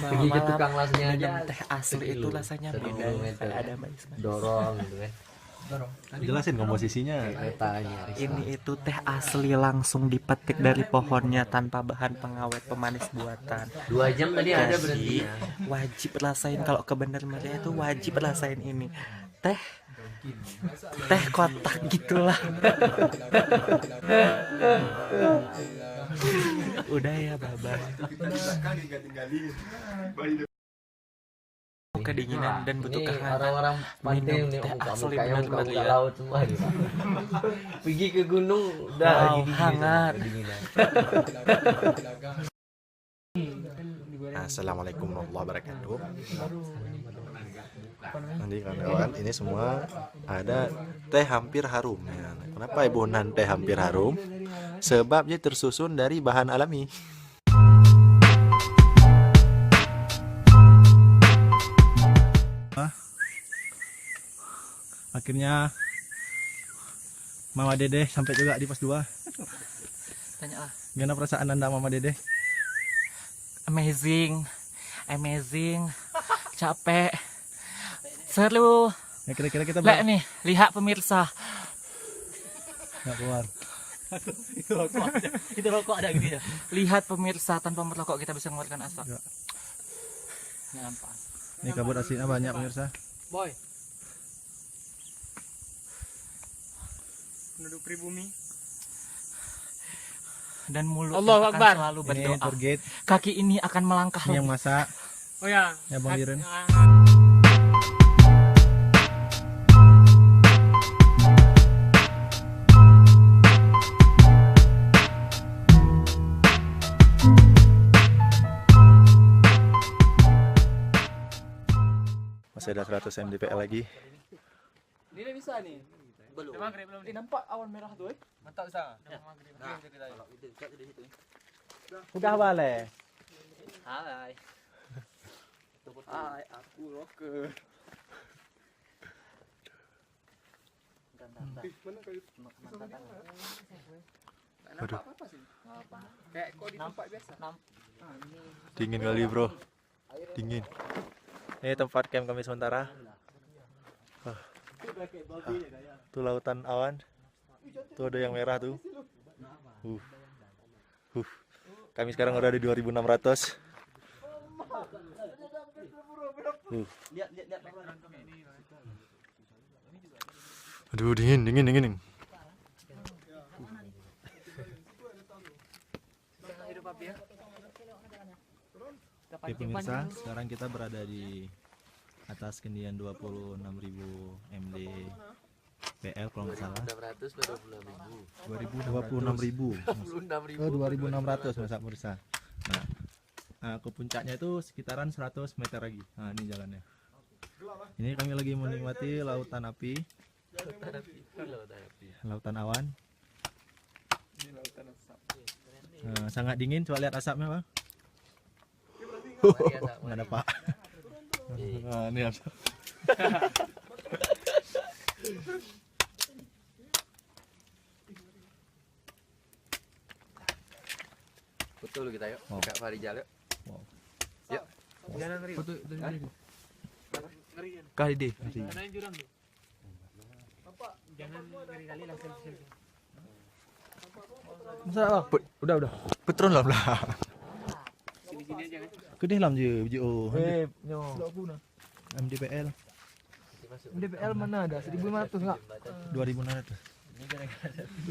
Pergi ke tukang lasnya aja. minum teh asli itu rasanya beda. Ada Mbak Isma. Dorong gitu kan. Jelasin komposisinya. Keretanya. Ini itu teh asli langsung dipetik dari pohonnya tanpa bahan pengawet pemanis buatan. 2 jam tadi ada berarti. Jadi wajib rasain kalau ke Bener Meriah itu wajib rasain ini. Teh kotak gitulah. Udah ya babak. Kedinginan dan butuh Ini kehangat. orang-orang pantai Minum yang teh asli muka-mukanya bener-bener muka ya. laut semua gitu. Pergi ke gunung udah Wow, gini-gini hangat. kedinginan. Assalamualaikum warahmatullahi wabarakatuh. Nanti kawan-kawan, ini semua ada teh hampir harum ya. Kenapa ibu nan teh hampir harum? Sebabnya tersusun dari bahan alami. Akhirnya Mama Dede sampai juga di pos 2. Tanya lah. Gimana perasaan Anda Mama Dede? Amazing, capek, seru. Ya kira-kira kita Lihat nih, lihat pemirsa. nggak keluar. Itu rokok ada gitu ya. Lihat pemirsa, tanpa merokok kita bisa mengeluarkan asap. Ya. Nampak. Ini kabut aslinya banyak pemirsa. Boy. Penduduk pribumi. Dan mulut Allahu akan Akbar. selalu Ini berdoa. tour guide, Kaki ini akan melangkah ini yang lebih. masak. Oh ya. Ya, Bang Diren. Masih ada 100 mdpl lagi. Ini udah bisa nih. Belum. Maghrib belum. Nampak awan merah tuh, eh? Mantap bisa. Maghrib. Kalau itu dekat di situ. Udah balik. Hai. Hai, aku rocker. Waduh, Kayak kok di tempat biasa. dingin kali bro. Dingin. Ini tempat camp kami sementara. Tuh lautan awan. Tuh ada yang merah tuh. Uh. Kami sekarang udah di 2600. Aduh, dingin. Oke pemirsa, sekarang kita berada di atas ketinggian 26.000 mdpl kalau nggak salah. 26.000. 2.600 pemirsa. Nah, ke puncaknya itu sekitaran 100 meter lagi. Nah, ini jalannya. Ini kami lagi menikmati lautan api. Lautan awan. Nah, sangat dingin, coba lihat asapnya, Bang. Nggak ada, Pak. Nah, ini asap. Betul kita yuk. Oh. Kak Farijal yuk. Wow. Yuk. Jangan ngeri. Ngeri kan? Kali deh. Karena yang jurang tuh. Jangan ngeri kali langsung selfie. Udah. Petron lah. Sini-sini aja kan. Gede lam je, BJO. Nyo. MDPL DPL mana ada? 1.500 enggak? 2.600.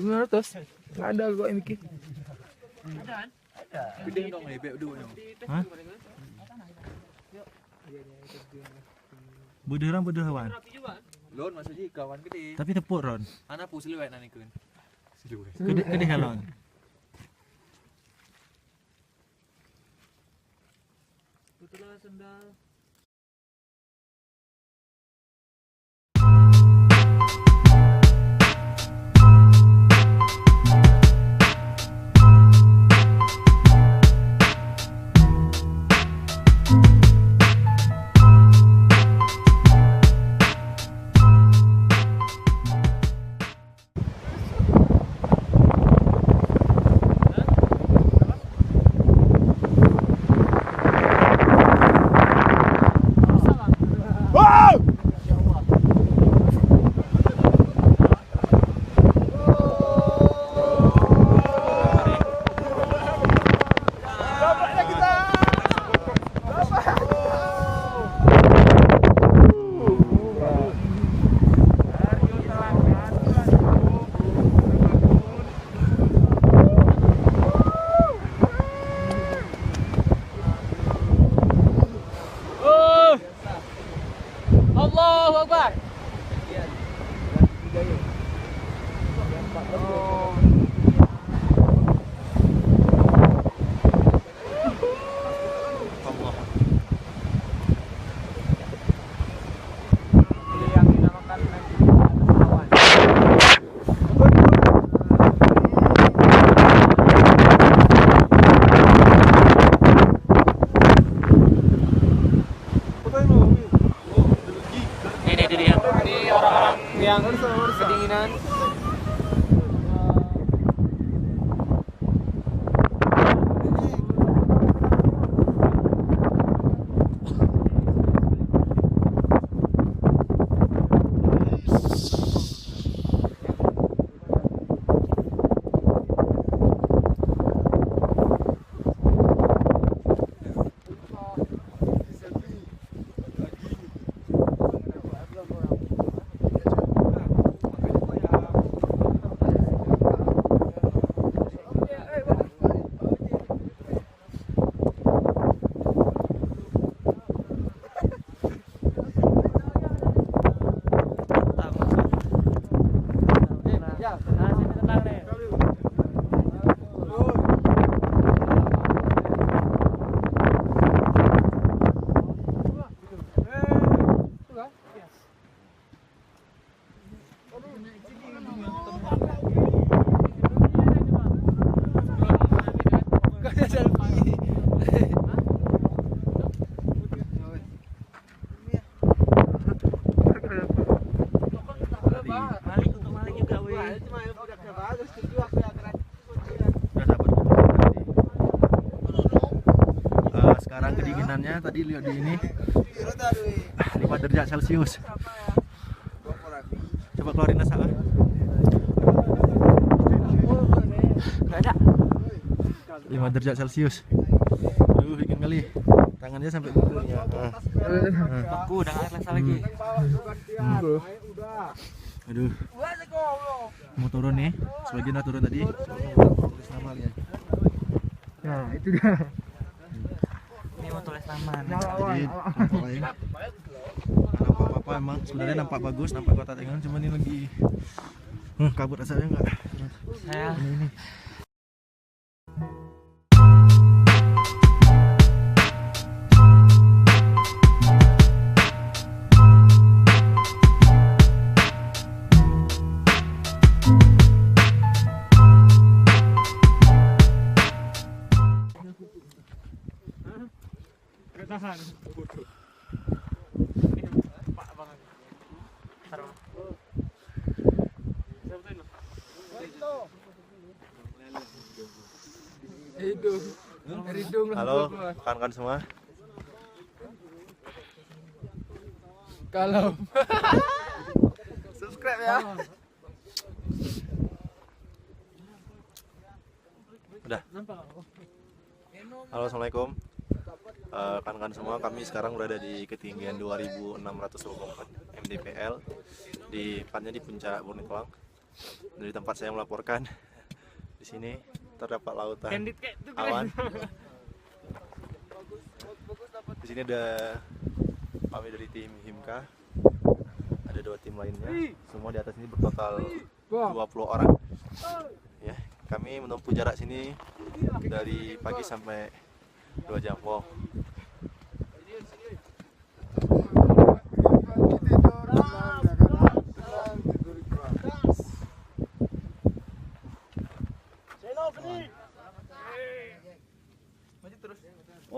200? Enggak ada kok yang mikir. Gede dong, lebek dulu. Hah? Budah wan. Lon maksudnya kawan gede. Tapi tepuk Ron. Anak pu siluet nani kun. Gede halon. Betul sendal. Sekarang kedinginannya tadi lihat di ini 5 derajat Celcius. Coba keluarin asap. Nggak ada. 5 derajat Celcius. Aduh, dingin kali. Tangannya sampai bulu ya. Aku udah nggak rasa lagi. Aduh. Mau turun nih. Sebagian udah turun tadi. Tulis nama lihat. Nah, itu dia. Ini mau tulis nama. Jadi tempat lain nampak apa emang sebenarnya nampak bagus, nampak kota Tenganan, cuma ini lagi kabut asapnya enggak. Saya Ini. Halo rekan-rekan semua. Kalau subscribe ya. Udah. Halo, assalamualaikum. Rekan-rekan semua, kami sekarang berada di ketinggian 2624 mdpl, tepatnya di puncak Burnikolang. Dari tempat saya melaporkan, di sini terdapat lautan awan. Di sini ada kami dari tim Himka, ada 2 tim lainnya, semua di atas ini bertotal 20 orang. Ya, kami menempuh jarak sini dari pagi sampai 2 jam. Wow.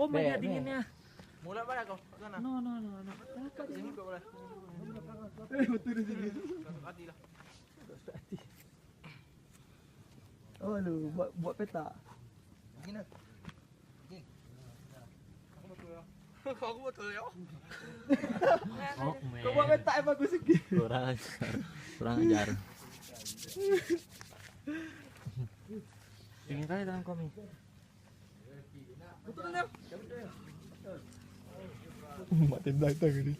oh banyak dinginnya. Mulai balik kau. Sana. No. Sini kau boleh. Betul di sini. Oh lu buat peta. Gini. Aku betul ya. Kau buat peta yang bagus sikit. Kurang ajar. Dingin kali tangan kami. Betul ya. Mak tembak tadi.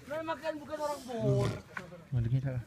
Makan bukan orang bodoh. Mau dingin tak?